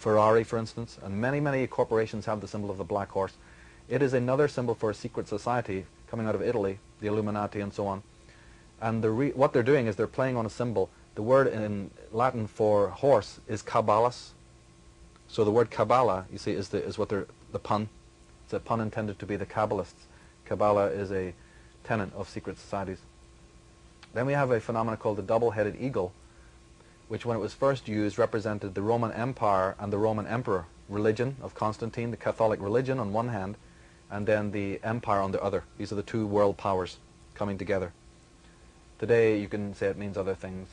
Ferrari, for instance, and many, many corporations have the symbol of the black horse. It is another symbol for a secret society coming out of Italy, the Illuminati and so on. And what they're doing is they're playing on a symbol. The word in Latin for horse is caballus. So the word Kabbalah, you see, is what the pun. It's a pun intended to be the Kabbalists. Kabbalah is a tenet of secret societies. Then we have a phenomenon called the double-headed eagle, which when it was first used represented the Roman Empire and the Roman Emperor religion of Constantine, the Catholic religion on one hand, and then the empire on the other. These are the two world powers coming together. Today you can say it means other things,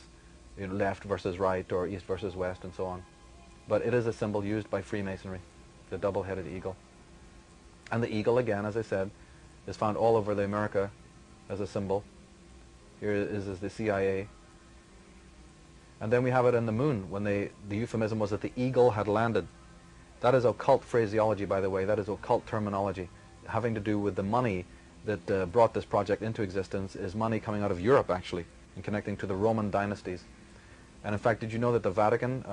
you know, left versus right or east versus west and so on. But it is a symbol used by Freemasonry, the double-headed eagle. And the eagle, again, as I said, is found all over the America as a symbol. Here is the CIA. And then we have it in the moon when the euphemism was that the eagle had landed. That is occult phraseology, by the way. That is occult terminology having to do with the money that brought this project into existence. Is money coming out of Europe, actually, and connecting to the Roman dynasties. And in fact, did you know that the Vatican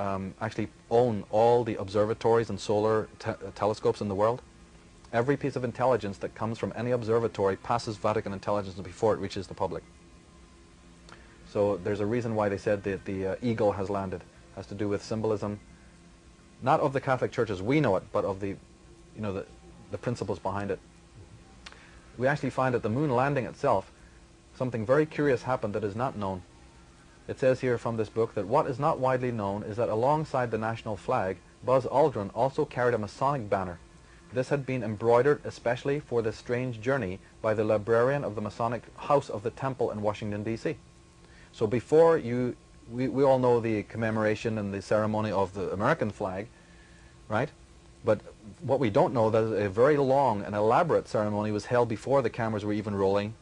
actually own all the observatories and solar telescopes in the world? Every piece of intelligence that comes from any observatory passes Vatican intelligence before it reaches the public. So there's a reason why they said that the eagle has landed. It has to do with symbolism, not of the Catholic Church as we know it, but of the principles behind it. We actually find at the moon landing itself, something very curious happened that is not known. It says here from this book that what is not widely known is that alongside the national flag, Buzz Aldrin also carried a Masonic banner. This had been embroidered especially for this strange journey by the librarian of the Masonic House of the Temple in Washington, D.C. So before we all know the commemoration and the ceremony of the American flag, right? But what we don't know, that a very long and elaborate ceremony was held before the cameras were even rolling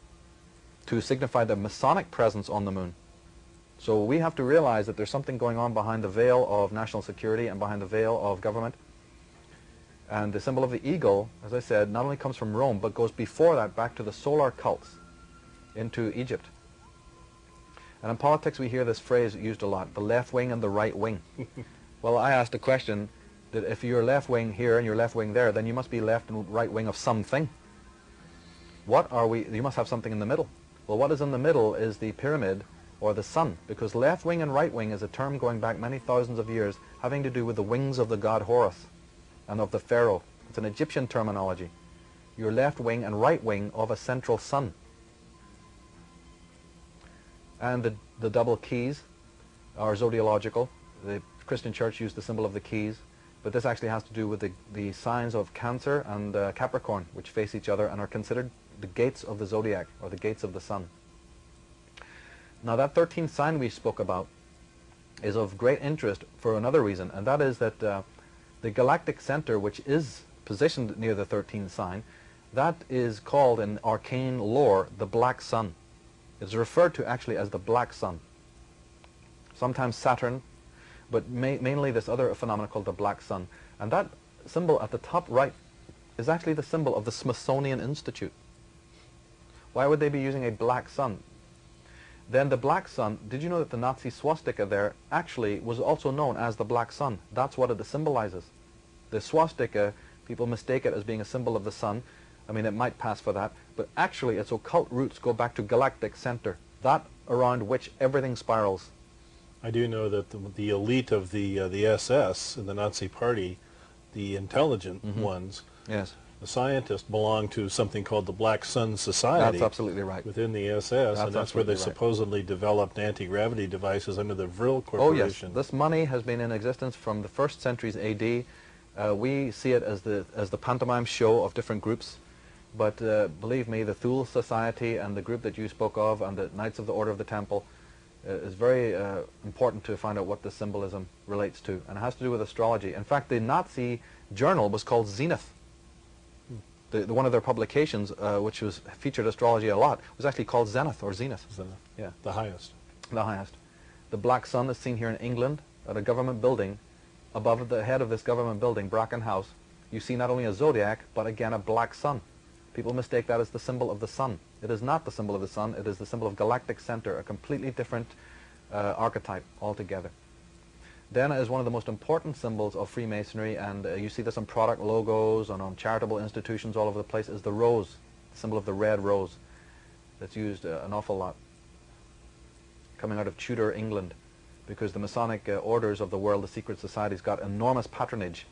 to signify the Masonic presence on the moon. So we have to realize that there's something going on behind the veil of national security and behind the veil of government. And the symbol of the eagle, as I said, not only comes from Rome, but goes before that back to the solar cults into Egypt. And in politics we hear this phrase used a lot, the left wing and the right wing. Well, I asked a question that if you're left wing here and you're left wing there, then you must be left and right wing of something. What are we? You must have something in the middle. Well, what is in the middle is the pyramid or the sun, because left wing and right wing is a term going back many thousands of years having to do with the wings of the god Horus and of the pharaoh. It's an Egyptian terminology. You're left wing and right wing of a central sun. And the double keys are zodiological. The Christian church used the symbol of the keys, but this actually has to do with the signs of Cancer and Capricorn, which face each other and are considered the gates of the zodiac, or the gates of the sun. Now that 13th sign we spoke about is of great interest for another reason, and that is that the galactic center, which is positioned near the 13th sign, that is called in arcane lore the black sun. It's referred to actually as the black sun. Sometimes Saturn, but mainly this other phenomenon called the black sun. And that symbol at the top right is actually the symbol of the Smithsonian Institute. Why would they be using a black sun? Then the black sun, did you know that the Nazi swastika there actually was also known as the black sun? That's what it symbolizes. The swastika, people mistake it as being a symbol of the sun. I mean, it might pass for that, but actually its occult roots go back to galactic center, that around which everything spirals. I do know that the elite of the SS and the Nazi Party, the intelligent ones, yes, the scientists belong to something called the Black Sun Society. That's absolutely right. Within the SS, and that's where they supposedly developed anti-gravity devices under the Vril Corporation. Oh yes, this money has been in existence from the first centuries AD. We see it as the pantomime show of different groups, but believe me, the Thule Society and the group that you spoke of and the Knights of the Order of the Temple is very important to find out what the symbolism relates to, and it has to do with astrology. In fact, the Nazi journal was called Zenith. One of their publications, which was featured astrology a lot, was actually called Zenith or Zenith. Zenith. Yeah. The highest. The highest. The black sun is seen here in England at a government building. Above the head of this government building, Bracken House, you see not only a zodiac, but again a black sun. People mistake that as the symbol of the sun. It is not the symbol of the sun, it is the symbol of galactic center, a completely different archetype altogether. Dena is one of the most important symbols of Freemasonry, and you see this on product logos and on charitable institutions all over the place, is the rose, the symbol of the red rose. That's used an awful lot, coming out of Tudor England, because the Masonic orders of the world, the secret societies, got enormous patronage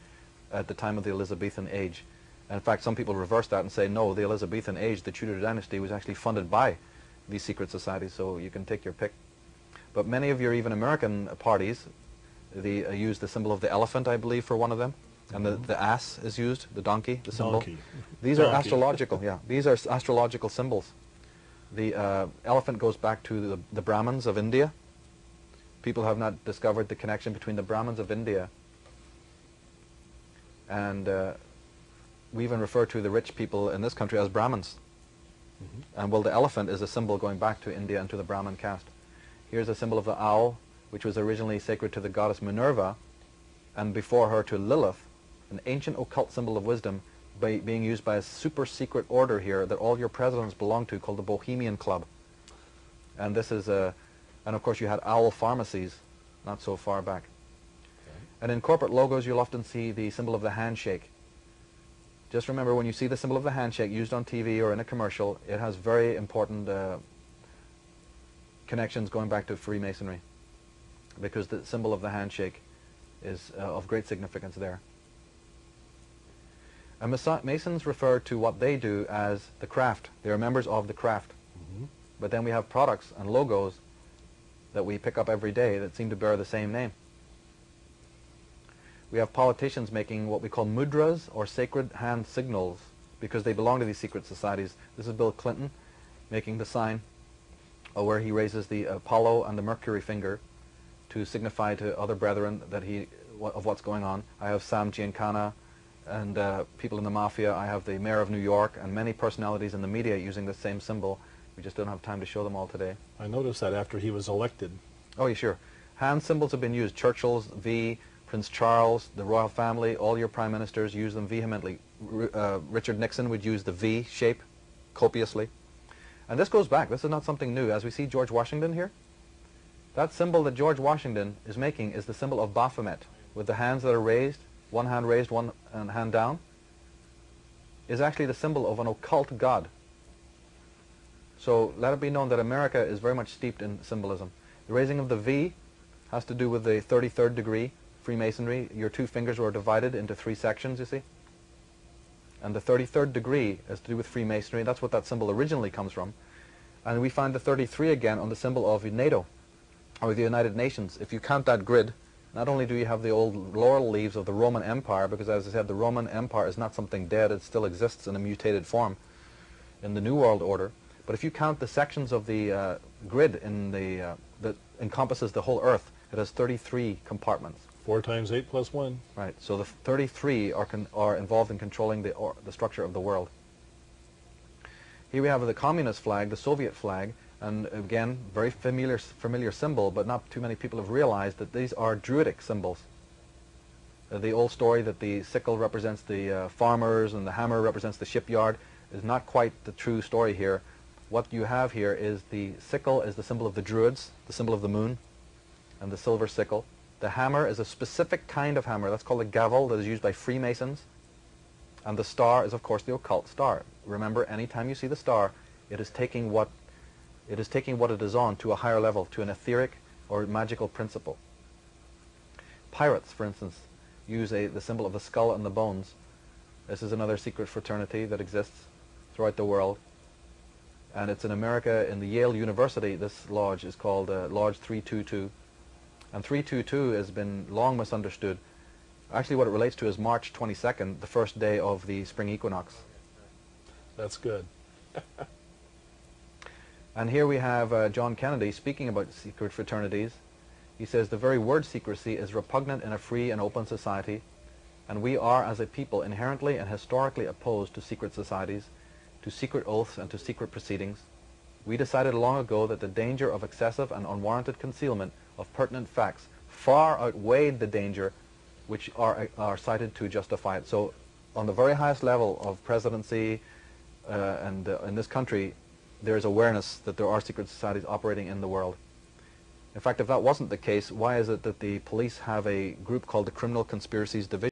at the time of the Elizabethan age. And in fact, some people reverse that and say, no, the Elizabethan age, the Tudor dynasty, was actually funded by these secret societies, so you can take your pick. But many of your even American parties, they use the symbol of the elephant, I believe, for one of them. And the ass is used, the donkey, the symbol. Donkey. These are astrological, yeah. These are astrological symbols. The elephant goes back to the Brahmins of India. People have not discovered the connection between the Brahmins of India and we even refer to the rich people in this country as Brahmins. And well, the elephant is a symbol going back to India and to the Brahmin caste. Here's a symbol of the owl, which was originally sacred to the goddess Minerva, and before her to Lilith, an ancient occult symbol of wisdom being used by a super secret order here that all your presidents belong to, called the Bohemian Club. And this is and of course you had owl pharmacies not so far back. Okay. And in corporate logos you'll often see the symbol of the handshake. Just remember, when you see the symbol of the handshake used on TV or in a commercial, it has very important connections going back to Freemasonry, because the symbol of the handshake is of great significance there. And Masons refer to what they do as the craft. They are members of the craft. But then we have products and logos that we pick up every day that seem to bear the same name. We have politicians making what we call mudras, or sacred hand signals, because they belong to these secret societies. This is Bill Clinton making the sign where he raises the Apollo and the Mercury finger to signify to other brethren that of what's going on. I have Sam Giancana and people in the mafia. I have the mayor of New York and many personalities in the media using the same symbol. We just don't have time to show them all today. I noticed that after he was elected. Oh, yeah, sure. Hand symbols have been used. Churchill's V, Prince Charles, the royal family, all your prime ministers use them vehemently. Richard Nixon would use the V shape copiously. And this goes back. This is not something new. As we see George Washington here, that symbol that George Washington is making is the symbol of Baphomet, with the hands that are raised, one hand raised, one hand down, is actually the symbol of an occult god. So let it be known that America is very much steeped in symbolism. The raising of the V has to do with the 33rd degree Freemasonry. Your two fingers were divided into 3 sections, you see. And the 33rd degree has to do with Freemasonry. That's what that symbol originally comes from. And we find the 33 again on the symbol of NATO, or the United Nations. If you count that grid, not only do you have the old laurel leaves of the Roman Empire, because as I said, the Roman Empire is not something dead, it still exists in a mutated form in the New World Order. But if you count the sections of the grid in that encompasses the whole Earth, it has 33 compartments. 4 times 8 plus 1. Right. So the 33 are involved in controlling the structure of the world. Here we have the communist flag, the Soviet flag, and again, very familiar symbol, but not too many people have realized that these are Druidic symbols. The old story that the sickle represents the farmers and the hammer represents the shipyard is not quite the true story here. What you have here is the sickle is the symbol of the Druids, the symbol of the moon, and the silver sickle. The hammer is a specific kind of hammer. That's called a gavel, that is used by Freemasons. And the star is, of course, the occult star. Remember, anytime you see the star, it is taking what it is on to a higher level, to an etheric or magical principle. Pirates, for instance, use the symbol of the skull and the bones. This is another secret fraternity that exists throughout the world. And it's in America, in the Yale University. This lodge is called Lodge 322. And 322 has been long misunderstood. Actually, what it relates to is March 22nd, the first day of the spring equinox. That's good. And here we have John Kennedy speaking about secret fraternities. He says, the very word secrecy is repugnant in a free and open society, and we are, as a people, inherently and historically opposed to secret societies, to secret oaths, and to secret proceedings. We decided long ago that the danger of excessive and unwarranted concealment of pertinent facts far outweighed the danger which are cited to justify it. So on the very highest level of presidency and in this country, there is awareness that there are secret societies operating in the world. In fact, if that wasn't the case, why is it that the police have a group called the Criminal Conspiracies Division?